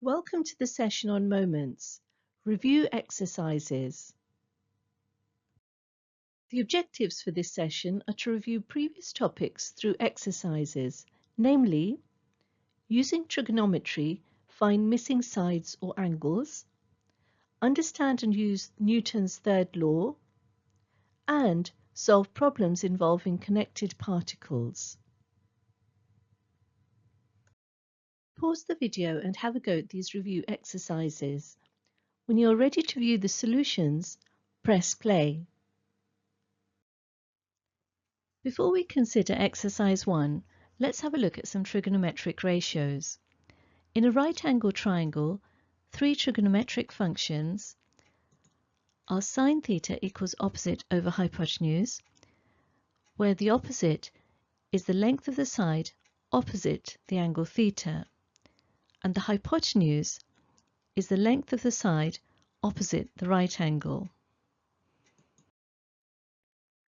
Welcome to the session on moments. Review exercises. The objectives for this session are to review previous topics through exercises, namely, using trigonometry, find missing sides or angles, understand and use Newton's third law, and solve problems involving connected particles. Pause the video and have a go at these review exercises. When you're ready to view the solutions, press play. Before we consider exercise 1, let's have a look at some trigonometric ratios. In a right-angled triangle, three trigonometric functions are sine theta equals opposite over hypotenuse, where the opposite is the length of the side opposite the angle theta, and the hypotenuse is the length of the side opposite the right angle.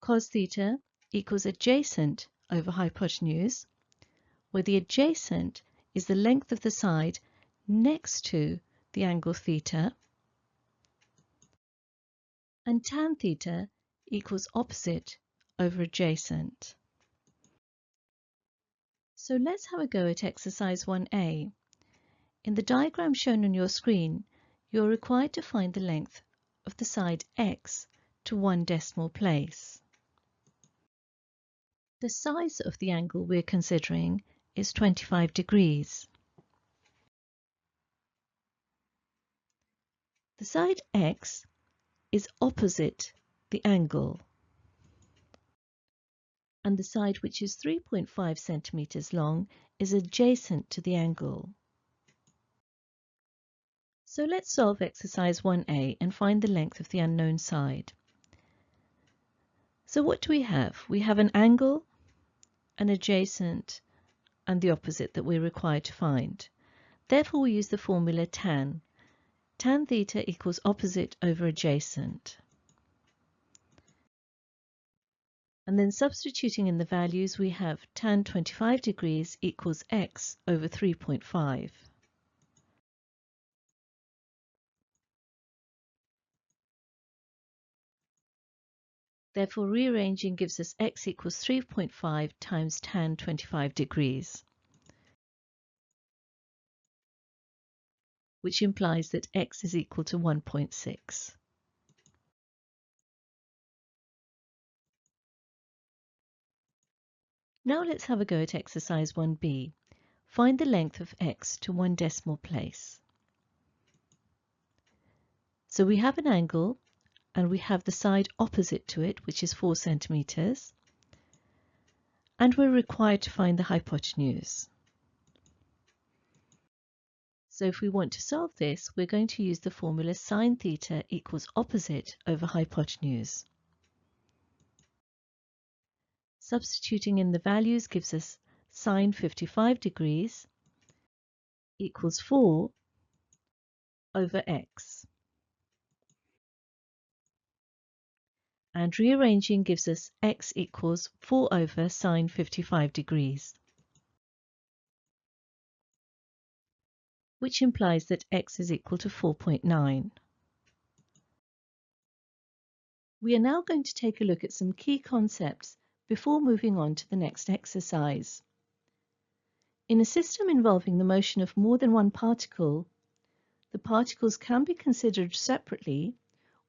Cos theta equals adjacent over hypotenuse, where the adjacent is the length of the side next to the angle theta, and tan theta equals opposite over adjacent. So let's have a go at exercise 1a. In the diagram shown on your screen, you're required to find the length of the side x to one decimal place. The size of the angle we're considering is 25 degrees. The side x is opposite the angle, and the side which is 3.5 centimeters long is adjacent to the angle. So let's solve exercise 1a and find the length of the unknown side. So what do we have? We have an angle, an adjacent, and the opposite that we're required to find. Therefore we use the formula tan. Tan theta equals opposite over adjacent. And then substituting in the values, we have tan 25 degrees equals x over 3.5. Therefore, rearranging gives us x equals 3.5 times tan 25 degrees, which implies that x is equal to 1.6. Now let's have a go at exercise 1b. Find the length of x to one decimal place. So we have an angle, and we have the side opposite to it, which is 4 centimeters, and we're required to find the hypotenuse. So if we want to solve this, we're going to use the formula sine theta equals opposite over hypotenuse. Substituting in the values gives us sine 55 degrees equals 4 over x. And rearranging gives us x equals 4 over sine 55 degrees, which implies that x is equal to 4.9. We are now going to take a look at some key concepts before moving on to the next exercise. In a system involving the motion of more than one particle, the particles can be considered separately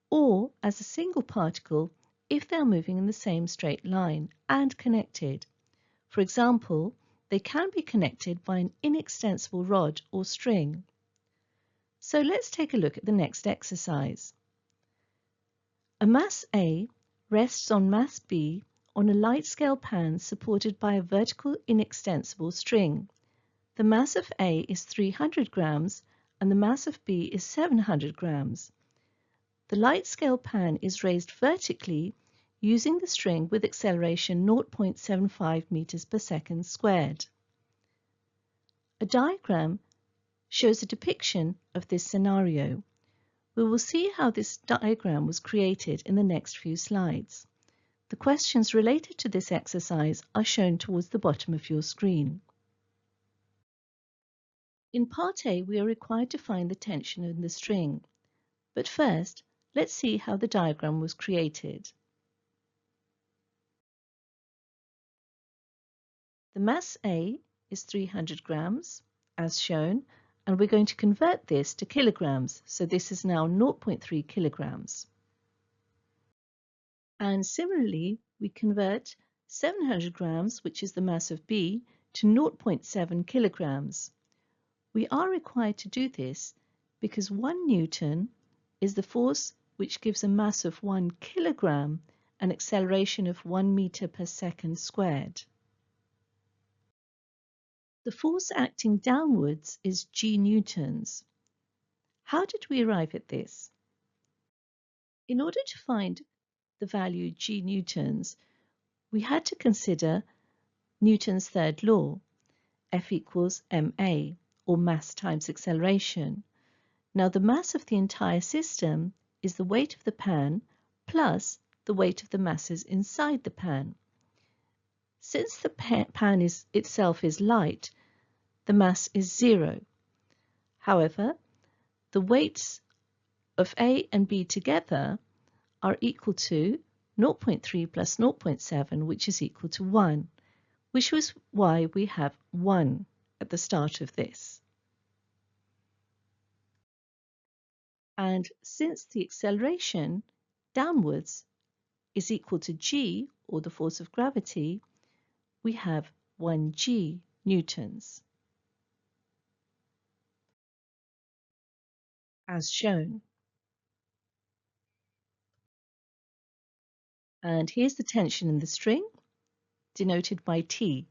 or as a single particle if they are moving in the same straight line and connected. For example, they can be connected by an inextensible rod or string. So let's take a look at the next exercise. A mass A rests on mass B on a light scale pan supported by a vertical inextensible string. The mass of A is 300 grams and the mass of B is 700 grams. The light scale pan is raised vertically using the string with acceleration 0.75 meters per second squared. A diagram shows a depiction of this scenario. We will see how this diagram was created in the next few slides. The questions related to this exercise are shown towards the bottom of your screen. In part A, we are required to find the tension in the string. But first, let's see how the diagram was created. The mass A is 300 grams, as shown, and we're going to convert this to kilograms, so this is now 0.3 kilograms. And similarly, we convert 700 grams, which is the mass of B, to 0.7 kilograms. We are required to do this because 1 Newton is the force which gives a mass of 1 kilogram an acceleration of 1 meter per second squared. The force acting downwards is G newtons. How did we arrive at this? In order to find the value G newtons, we had to consider Newton's third law, F equals ma, or mass times acceleration. Now the mass of the entire system is the weight of the pan plus the weight of the masses inside the pan. Since the pan itself is light, the mass is 0. However, the weights of A and B together are equal to 0.3 plus 0.7, which is equal to 1, which was why we have 1 at the start of this. And since the acceleration downwards is equal to G, or the force of gravity, we have 1G newtons, as shown. And here's the tension in the string, denoted by T.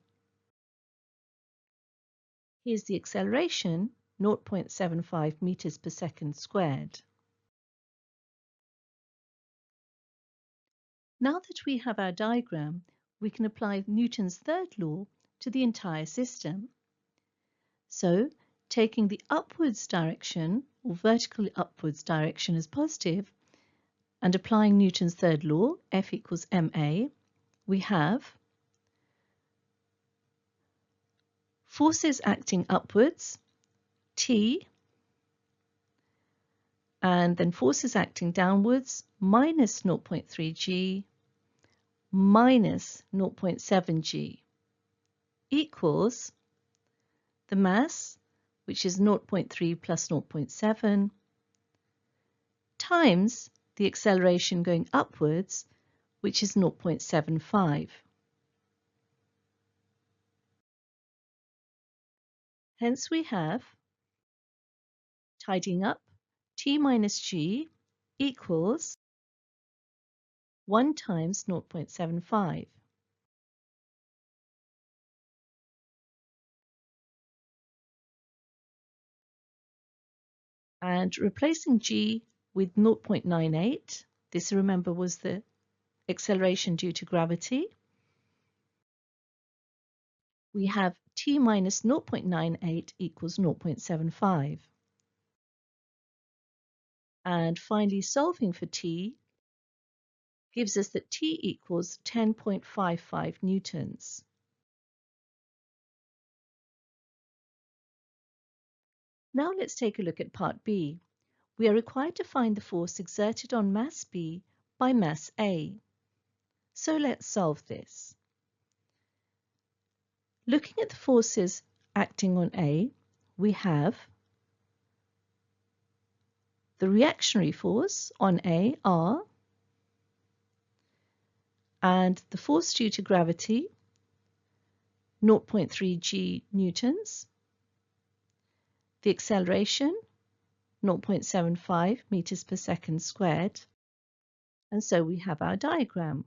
Here's the acceleration, 0.75 meters per second squared. Now that we have our diagram, we can apply Newton's third law to the entire system. So, taking the upwards direction, or vertically upwards direction as positive, and applying Newton's third law, F equals ma, we have forces acting upwards, T, and then forces acting downwards, minus 0.3 g, minus 0.7 g, equals the mass, which is 0.3 plus 0.7, times the acceleration going upwards, which is 0.75. Hence we have, tidying up, T minus G equals 1 times 0.75. And replacing G with 0.98, this remember was the acceleration due to gravity, we have T minus 0.98 equals 0.75. And finally solving for T gives us that T equals 10.55 newtons. Now let's take a look at part B. We are required to find the force exerted on mass B by mass A. So let's solve this. Looking at the forces acting on A, we have the reactionary force on A, R, and the force due to gravity, 0.3 g newtons, the acceleration, 0.75 meters per second squared, and so we have our diagram.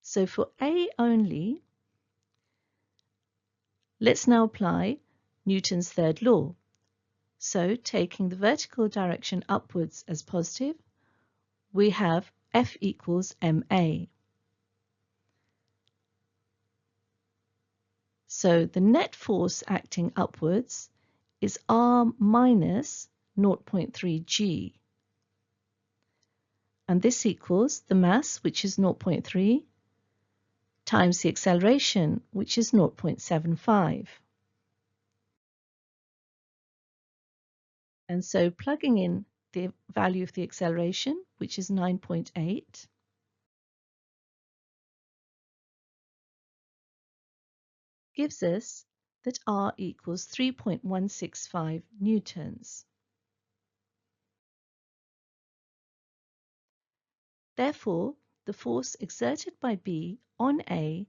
So for A only, let's now apply Newton's third law. So taking the vertical direction upwards as positive, we have F equals ma. So the net force acting upwards is R minus 0.3 g. And this equals the mass, which is 0.3, times the acceleration, which is 0.75. And so plugging in the value of the acceleration, which is 9.8, gives us that R equals 3.165 newtons. Therefore, the force exerted by B on A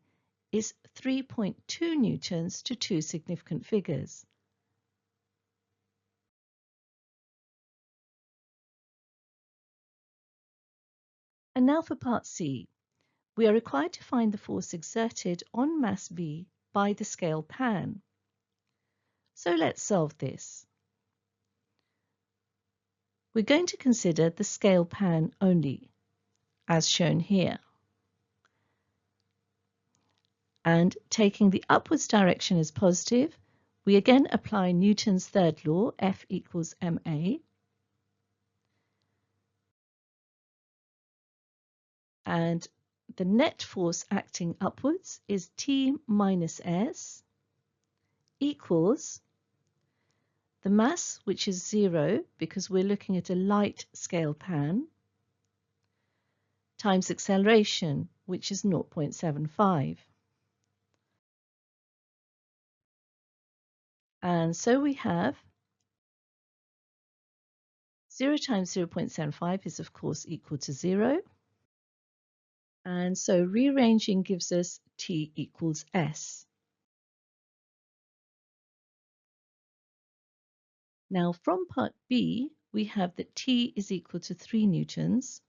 is 3.2 newtons to two significant figures. And now for part C. We are required to find the force exerted on mass B by the scale pan. So let's solve this. We're going to consider the scale pan only, as shown here. And taking the upwards direction as positive, we again apply Newton's third law, F equals ma. And the net force acting upwards is T minus S equals the mass, which is 0 because we're looking at a light scale pan, times acceleration, which is 0.75. And so we have 0 times 0.75 is of course equal to 0. And so rearranging gives us T equals S. Now from part B, we have that T is equal to 3 newtons.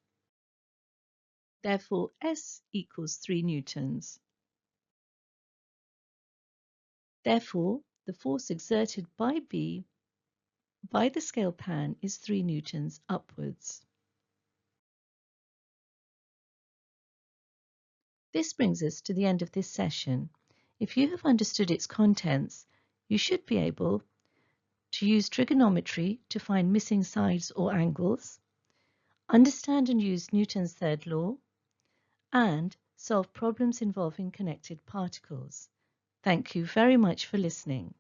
Therefore, S equals 3 newtons. Therefore, the force exerted by B by the scale pan is 3 newtons upwards. This brings us to the end of this session. If you have understood its contents, you should be able to use trigonometry to find missing sides or angles, understand and use Newton's third law, and solve problems involving connected particles. Thank you very much for listening.